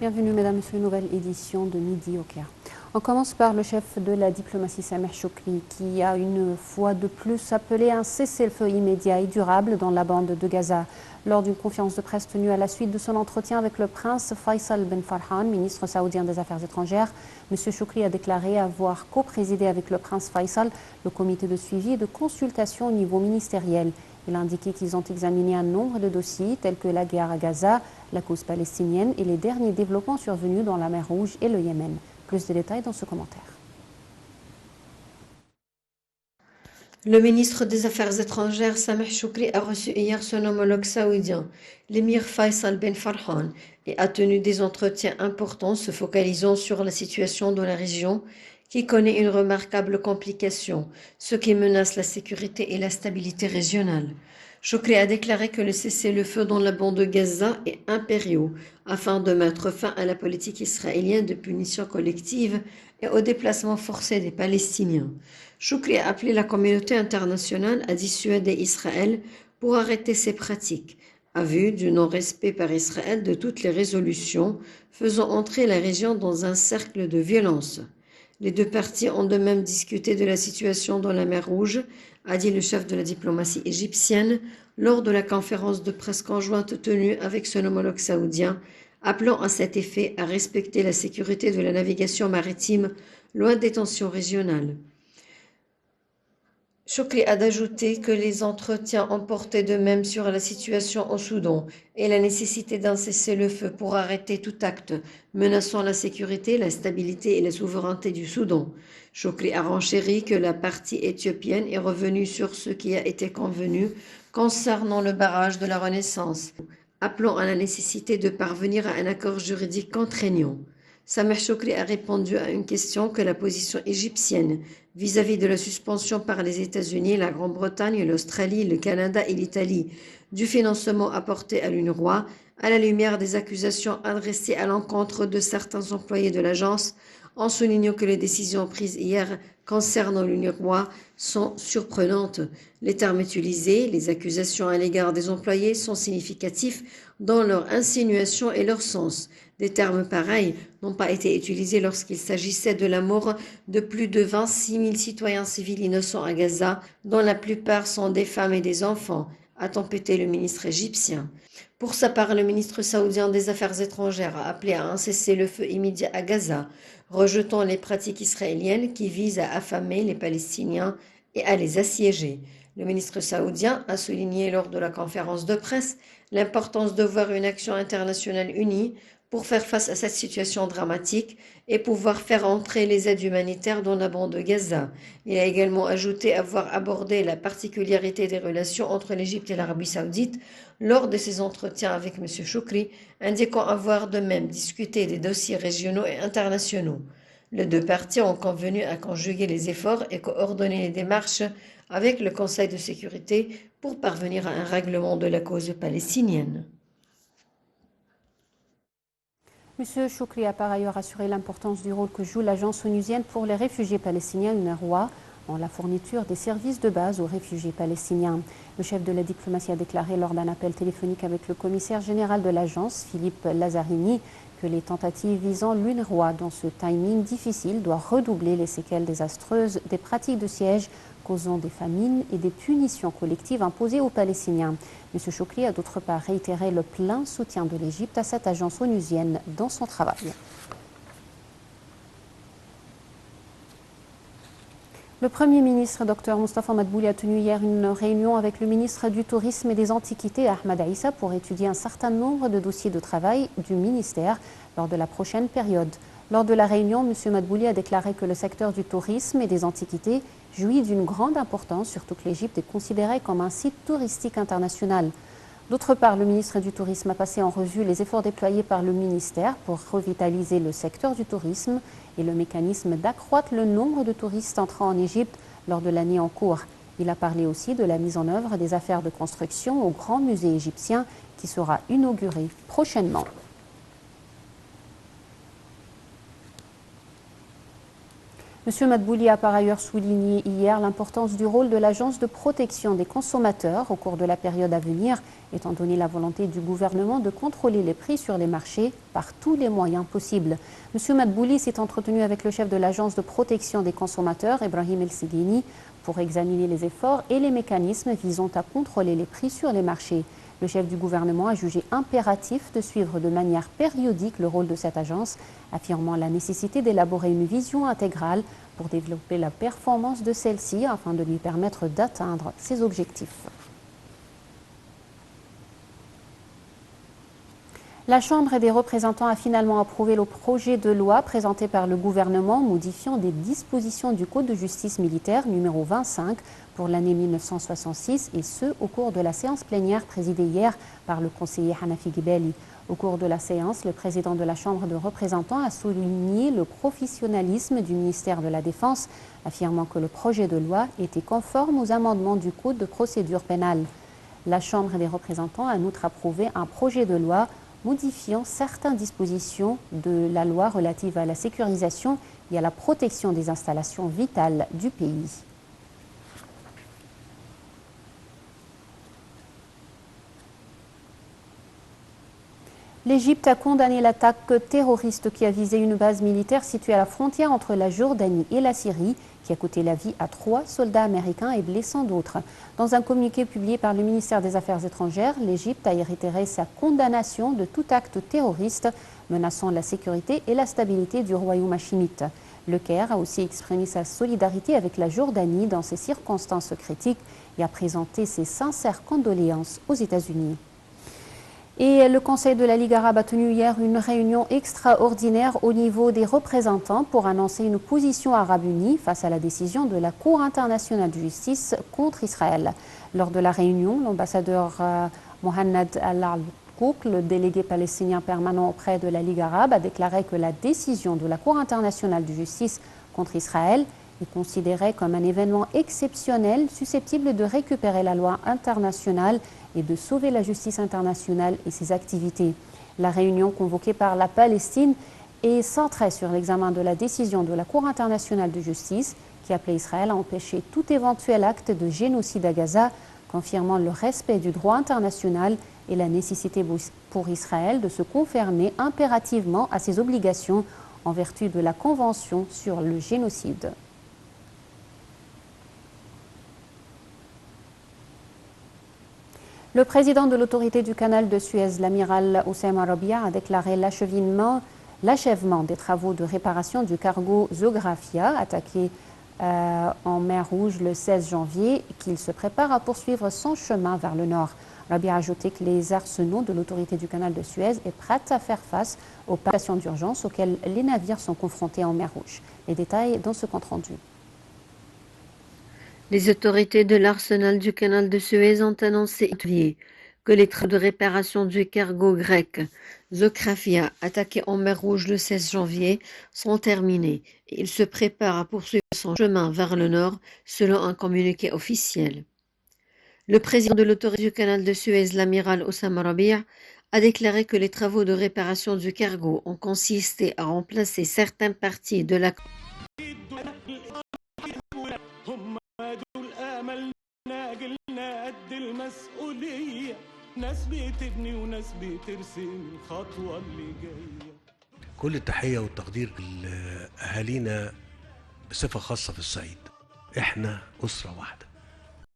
Bienvenue, mesdames, messieurs, une nouvelle édition de Midi au Caire. On commence par le chef de la diplomatie, Sameh Choukri, qui a une fois de plus appelé un cessez-le-feu immédiat et durable dans la bande de Gaza. Lors d'une conférence de presse tenue à la suite de son entretien avec le prince Faisal Ben Farhan, ministre saoudien des Affaires étrangères, M. Choukri a déclaré avoir co-présidé avec le prince Faisal le comité de suivi et de consultation au niveau ministériel. Il a indiqué qu'ils ont examiné un nombre de dossiers tels que la guerre à Gaza, la cause palestinienne et les derniers développements survenus dans la mer Rouge et le Yémen. Plus de détails dans ce commentaire. Le ministre des Affaires étrangères Sameh Choukri a reçu hier son homologue saoudien, l'émir Faisal Ben Farhan, et a tenu des entretiens importants se focalisant sur la situation dans la région qui connaît une remarquable complication, ce qui menace la sécurité et la stabilité régionale. Choukri a déclaré que le cessez-le-feu dans la bande de Gaza est impérieux afin de mettre fin à la politique israélienne de punition collective et au déplacement forcé des Palestiniens. Choukri a appelé la communauté internationale à dissuader Israël pour arrêter ces pratiques, à vue du non-respect par Israël de toutes les résolutions faisant entrer la région dans un cercle de violence. Les deux parties ont de même discuté de la situation dans la mer Rouge, a dit le chef de la diplomatie égyptienne lors de la conférence de presse conjointe tenue avec son homologue saoudien, appelant à cet effet à respecter la sécurité de la navigation maritime loin des tensions régionales. Choukri a ajouté que les entretiens ont porté de même sur la situation au Soudan et la nécessité d'un cessez-le-feu pour arrêter tout acte menaçant la sécurité, la stabilité et la souveraineté du Soudan. Choukri a renchéri que la partie éthiopienne est revenue sur ce qui a été convenu concernant le barrage de la Renaissance, appelant à la nécessité de parvenir à un accord juridique contraignant. Sameh Choukri a répondu à une question que la position égyptienne vis-à-vis de la suspension par les États-Unis, la Grande-Bretagne, l'Australie, le Canada et l'Italie du financement apporté à l'UNRWA à la lumière des accusations adressées à l'encontre de certains employés de l'agence, en soulignant que les décisions prises hier concernant l'UNRWA sont surprenantes. Les termes utilisés, les accusations à l'égard des employés sont significatifs dans leur insinuation et leur sens. Des termes pareils n'ont pas été utilisés lorsqu'il s'agissait de la mort de plus de 26 000 citoyens civils innocents à Gaza, dont la plupart sont des femmes et des enfants, a tempêté le ministre égyptien. Pour sa part, le ministre saoudien des Affaires étrangères a appelé à un cessez-le-feu immédiat à Gaza, rejetant les pratiques israéliennes qui visent à affamer les Palestiniens et à les assiéger. Le ministre saoudien a souligné lors de la conférence de presse l'importance de voir une action internationale unie pour faire face à cette situation dramatique et pouvoir faire entrer les aides humanitaires dans la bande de Gaza. Il a également ajouté avoir abordé la particularité des relations entre l'Égypte et l'Arabie saoudite lors de ses entretiens avec M. Choukri, indiquant avoir de même discuté des dossiers régionaux et internationaux. Les deux parties ont convenu à conjuguer les efforts et coordonner les démarches avec le Conseil de sécurité pour parvenir à un règlement de la cause palestinienne. M. Choukri a par ailleurs assuré l'importance du rôle que joue l'agence onusienne pour les réfugiés palestiniens UNRWA en la fourniture des services de base aux réfugiés palestiniens. Le chef de la diplomatie a déclaré lors d'un appel téléphonique avec le commissaire général de l'agence, Philippe Lazzarini, que les tentatives visant l'UNRWA dans ce timing difficile doivent redoubler les séquelles désastreuses des pratiques de siège causant des famines et des punitions collectives imposées aux Palestiniens. M. Choukri a d'autre part réitéré le plein soutien de l'Égypte à cette agence onusienne dans son travail. Le Premier ministre, Dr Moustapha Madbouli, a tenu hier une réunion avec le ministre du Tourisme et des Antiquités, Ahmed Issa, pour étudier un certain nombre de dossiers de travail du ministère lors de la prochaine période. Lors de la réunion, M. Madbouli a déclaré que le secteur du tourisme et des antiquités jouit d'une grande importance, surtout que l'Égypte est considérée comme un site touristique international. D'autre part, le ministre du Tourisme a passé en revue les efforts déployés par le ministère pour revitaliser le secteur du tourisme et le mécanisme d'accroître le nombre de touristes entrant en Égypte lors de l'année en cours. Il a parlé aussi de la mise en œuvre des affaires de construction au Grand Musée égyptien qui sera inauguré prochainement. M. Madbouli a par ailleurs souligné hier l'importance du rôle de l'Agence de protection des consommateurs au cours de la période à venir, étant donné la volonté du gouvernement de contrôler les prix sur les marchés par tous les moyens possibles. M. Madbouli s'est entretenu avec le chef de l'Agence de protection des consommateurs, Ibrahim El-Seguini, pour examiner les efforts et les mécanismes visant à contrôler les prix sur les marchés. Le chef du gouvernement a jugé impératif de suivre de manière périodique le rôle de cette agence, affirmant la nécessité d'élaborer une vision intégrale pour développer la performance de celle-ci afin de lui permettre d'atteindre ses objectifs. La Chambre des représentants a finalement approuvé le projet de loi présenté par le gouvernement modifiant des dispositions du Code de justice militaire numéro 25 pour l'année 1966 et ce au cours de la séance plénière présidée hier par le conseiller Hanafi Gebeli. Au cours de la séance, le président de la Chambre des représentants a souligné le professionnalisme du ministère de la Défense, affirmant que le projet de loi était conforme aux amendements du Code de procédure pénale. La Chambre des représentants a en outre approuvé un projet de loi modifiant certaines dispositions de la loi relative à la sécurisation et à la protection des installations vitales du pays. L'Égypte a condamné l'attaque terroriste qui a visé une base militaire située à la frontière entre la Jordanie et la Syrie, qui a coûté la vie à 3 soldats américains et blessant d'autres. Dans un communiqué publié par le ministère des Affaires étrangères, l'Égypte a réitéré sa condamnation de tout acte terroriste menaçant la sécurité et la stabilité du royaume hachémite. Le Caire a aussi exprimé sa solidarité avec la Jordanie dans ces circonstances critiques et a présenté ses sincères condoléances aux États-Unis. Et le Conseil de la Ligue arabe a tenu hier une réunion extraordinaire au niveau des représentants pour annoncer une position arabe unie face à la décision de la Cour internationale de justice contre Israël. Lors de la réunion, l'ambassadeur Mohamed Al-Arkouk, le délégué palestinien permanent auprès de la Ligue arabe, a déclaré que la décision de la Cour internationale de justice contre Israël est considérée comme un événement exceptionnel susceptible de récupérer la loi internationale et de sauver la justice internationale et ses activités. La réunion convoquée par la Palestine est centrée sur l'examen de la décision de la Cour internationale de justice qui appelait Israël à empêcher tout éventuel acte de génocide à Gaza, confirmant le respect du droit international et la nécessité pour Israël de se conformer impérativement à ses obligations en vertu de la Convention sur le génocide. Le président de l'autorité du canal de Suez, l'amiral Houssem Rabia, a déclaré l'achèvement des travaux de réparation du cargo Zographia attaqué en mer Rouge le 16 janvier, qu'il se prépare à poursuivre son chemin vers le nord. Rabia a ajouté que les arsenaux de l'autorité du canal de Suez est prête à faire face aux situations d'urgence auxquelles les navires sont confrontés en mer Rouge. Les détails dans ce compte rendu. Les autorités de l'arsenal du canal de Suez ont annoncé que les travaux de réparation du cargo grec Zographia, attaqué en mer Rouge le 16 janvier, sont terminés et il se prépare à poursuivre son chemin vers le nord, selon un communiqué officiel. Le président de l'autorité du canal de Suez, l'amiral Houssem Rabia, a déclaré que les travaux de réparation du cargo ont consisté à remplacer certaines parties de la كل التحية والتقدير لأهالينا بصفة خاصة في الصعيد. احنا أسرة واحدة.